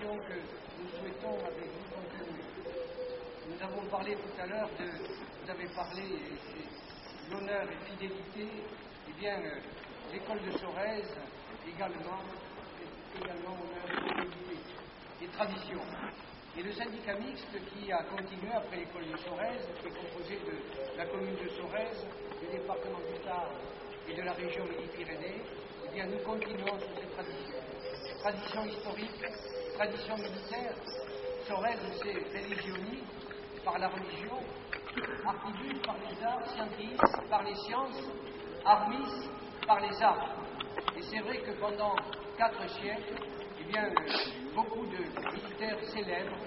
tradition que nous souhaitons avec vous continuer. Nous avons parlé tout à l'heure vous avez parlé, et c'est l'honneur et fidélité, eh bien, l'école de Sorèze également honneur et fidélité et tradition. Et le syndicat mixte qui a continué après l'école de Sorèze, qui est composé de la commune de Sorèze, du département du Tarn et de la région Midi-Pyrénées, eh bien, nous continuons sur ces traditions. Tradition historique, tradition militaire. Sorèze s'est réligionné par la religion, archibus par les arts, scientis par les sciences, armis par les arts. Et c'est vrai que pendant 4 siècles, eh bien, beaucoup de militaires célèbres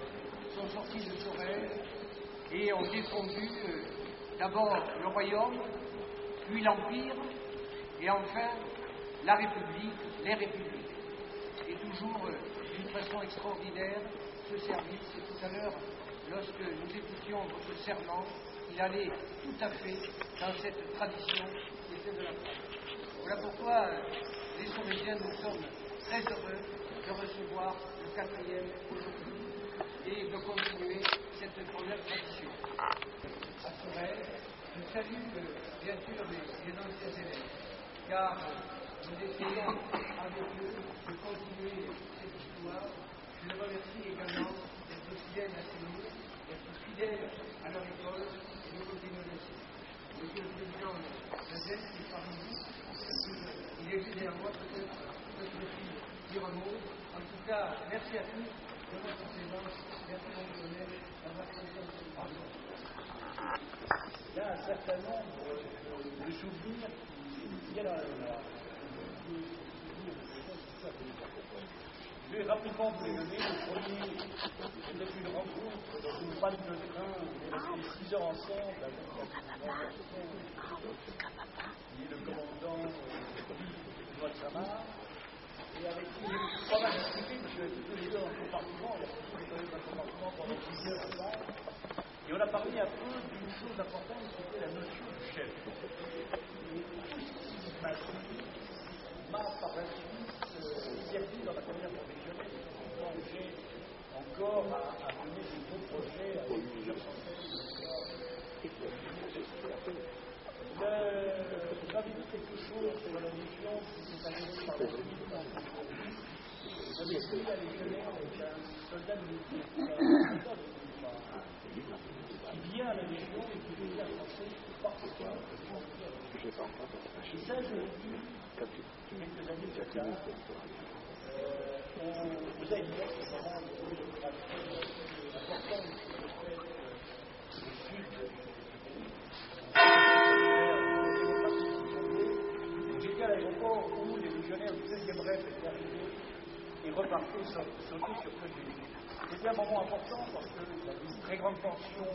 sont sortis de Sorèze et ont défendu d'abord le royaume, puis l'empire, et enfin la République, les républiques. Et toujours d'une façon extraordinaire, ce service, et tout à l'heure, lorsque nous écoutions votre serment, il allait tout à fait dans cette tradition qui était de la France. Voilà pourquoi les Soréziens, nous sommes très heureux de recevoir le 4e aujourd'hui et de continuer cette première tradition. À Sorèze, je salue bien sûr les anciens élèves, car nous essayons avec eux de continuer cette histoire. Je les remercie également d'être fidèles à ces mots, d'être fidèles à leur école, et de continuer ainsi. Monsieur le Président Joseph, qui est parmi vous, il est venu à moi peut-être dire un mot. En tout cas, merci à tous de votre présence. Merci à vous donner d'avoir conscience de parole. Il y a un certain nombre de souvenirs qui viennent à la mémoire. Je vais rapidement vous les donner. Le premier, c'était une rencontre dans une panne de train. On est restés 6 heures ensemble avec qui est le commandant du Noix-de-Samar, et avec qui j'ai pas mal discuté, parce que tous les deux dans le compartiment, il y a beaucoup de collègues dans le compartiment pendant 10 heures ensemble, et on a parlé un peu d'une chose importante, c'était la notion du chef. Et tout ce qui m'a par la suite servi dans la carrière professionnelle, quand j'ai encore à mener des gros projets avec plusieurs centaines de j'avais dit quelque chose sur la mission qui s'est arrivée par la suite dans le pays. J'avais essayé à légionnaire avec un soldat militaire qui vient à la Légion et qui devient français parfois. Et ça, je l'ai vu quelques années plus tard. On vous a une lettre vraiment importante au sud du pays. J'étais à l'aéroport où les légionnaires du 2e rêve étaient arrivés et repartaient sauter sur Coligny. C'était un moment important parce qu'il y avait une très grande tension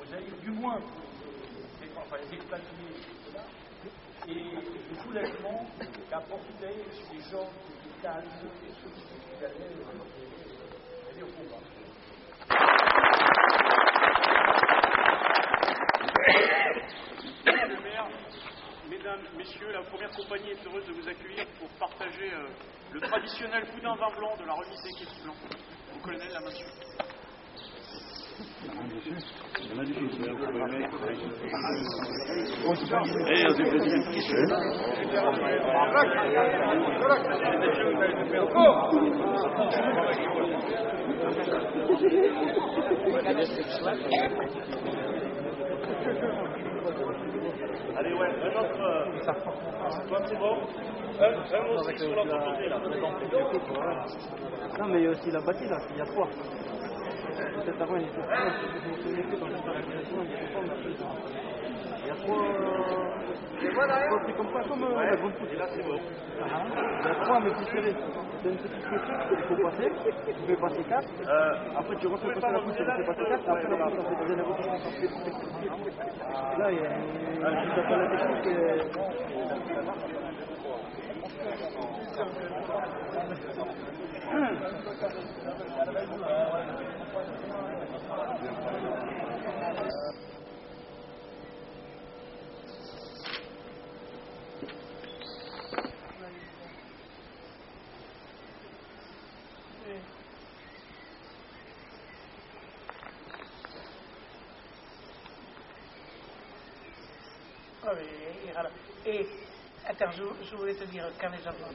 aux Alliés, du moins pour les expatriés, etc. Et le soulèvement qu'apportait ces gens qui étaient calmes et ceux qui allaient au combat. Monsieur le maire, mesdames, messieurs, la première compagnie est heureuse de vous accueillir pour partager le traditionnel boudin vin blanc de la remise des quais blancs. Au colonel Lamassu. Allez, ouais, un autre. Toi, c'est bon. Un aussi sur l'autre côté, là. Non, mais il y a aussi la bâtisse, là, il y a 3. Peut-être avant, il était 3. Je me souviens que dans la réalisation, il y avait 3, mais il y a 3 trucs comme ça, comme la grande poutre. Et là, c'est bon. Il y a 3, mais différés. C'est une petite clôture qu'il faut passer. Tu peux passer 4. Après, tu rentres passer la poutre, tu peux passer 4. Après, la poutre, ça fait la rotation. Là, il y a la technique. l'école. Et attends, je voulais te dire, quand les enfants...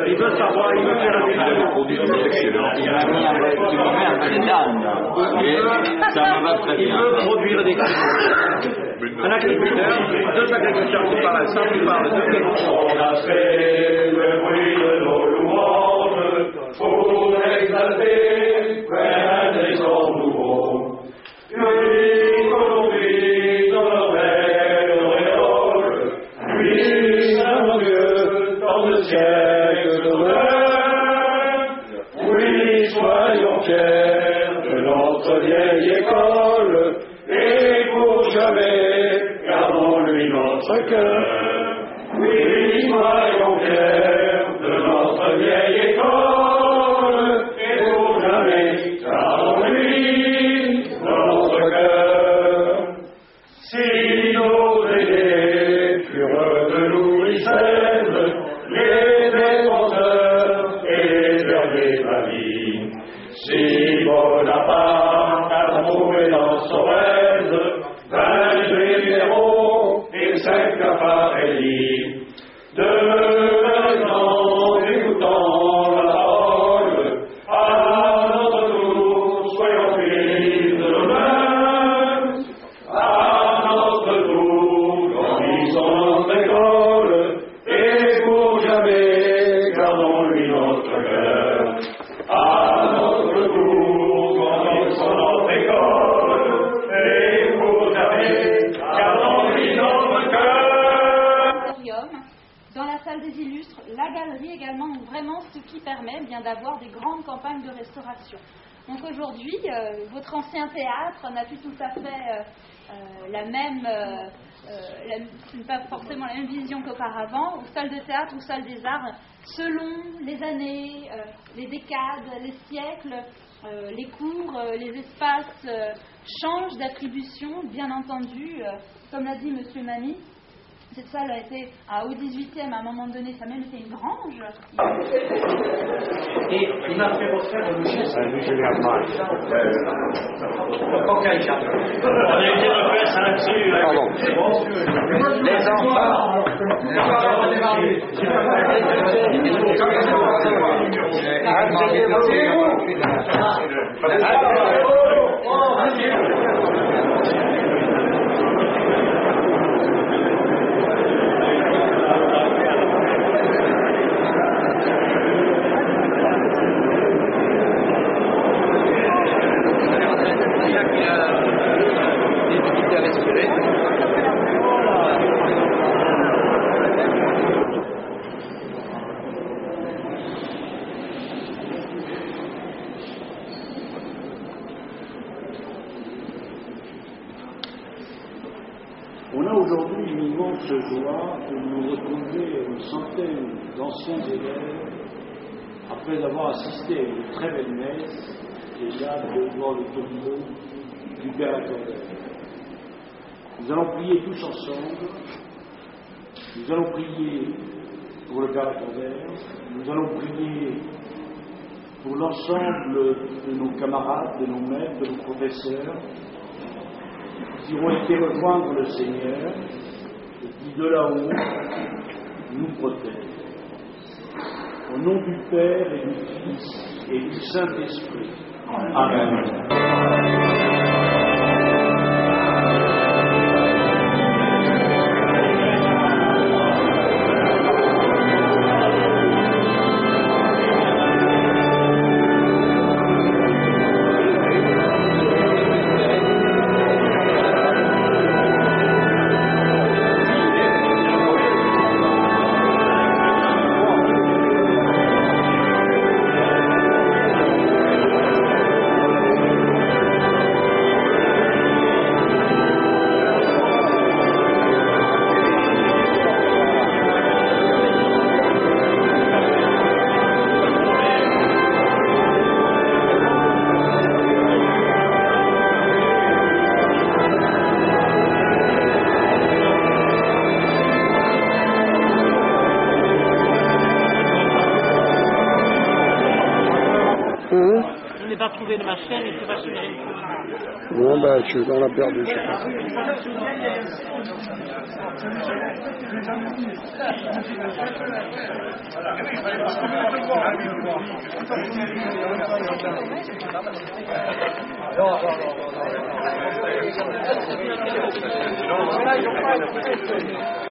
Il veut savoir, il veut faire un produit excellent. Il m'a mis un peu de d'âne. Ça me va très bien. Il veut produire des clients. Un agriculteur, deux agriculteurs qui parlent ensemble, qui parlent de quelque chose. On a fait le bruit de nos louanges pour exalter un essor nouveau. Lui, aujourd'hui, dans le belle auréole, lui, Saint Dieu, dans le siècle de l'heure. Oui, soyons fiers de notre vieille école, et pour jamais, gardons-lui notre cœur. Oui, soyons fiers de notre vieille école, et pour jamais, gardons-lui notre cœur. Si nos aînés furent de Louis XVI, les défenseurs et les bergers de la vie, si Bonaparte a trouvé dans Sorel 20 généraux et 5 Caffarelli, devenant écoutant la parole, à notre tour, soyons fils de nous-mêmes, à notre tour, grandissons notre école, et pour jamais, gardons-lui notre cœur. À notre tour, grandissons notre école, et pour jamais, gardons-lui notre cœur. Dans la salle des illustres, la galerie également, donc vraiment ce qui permet bien d'avoir des grandes campagnes de restauration. Donc aujourd'hui, votre ancien théâtre n'a plus tout à fait la même, pas forcément la même vision qu'auparavant. Aux salles de théâtre, aux salles des arts, selon les années, les décades, les siècles, les cours, les espaces changent d'attribution, bien entendu. Comme l'a dit Monsieur Mami, cette salle a été au 18e, à un moment donné, ça a même été une grange. Et il m'a fait refaire le geste. Lui, je l'ai appris. On a été refaire ça là-dessus. Pardon. Les On a aujourd'hui une immense joie de nous retrouver une centaine d'anciens élèves après avoir assisté à une très belle messe et là devant le tombeau du Père Attendeur. Nous allons prier tous ensemble. Nous allons prier pour le Père Attendeur. Nous allons prier pour l'ensemble de nos camarades, de nos maîtres, de nos professeurs qui ont été rejoindre le Seigneur et qui de là-haut nous protègent. Au nom du Père et du Fils et du Saint-Esprit. Amen. Non, bah, on a perdu, je sais pas. Non.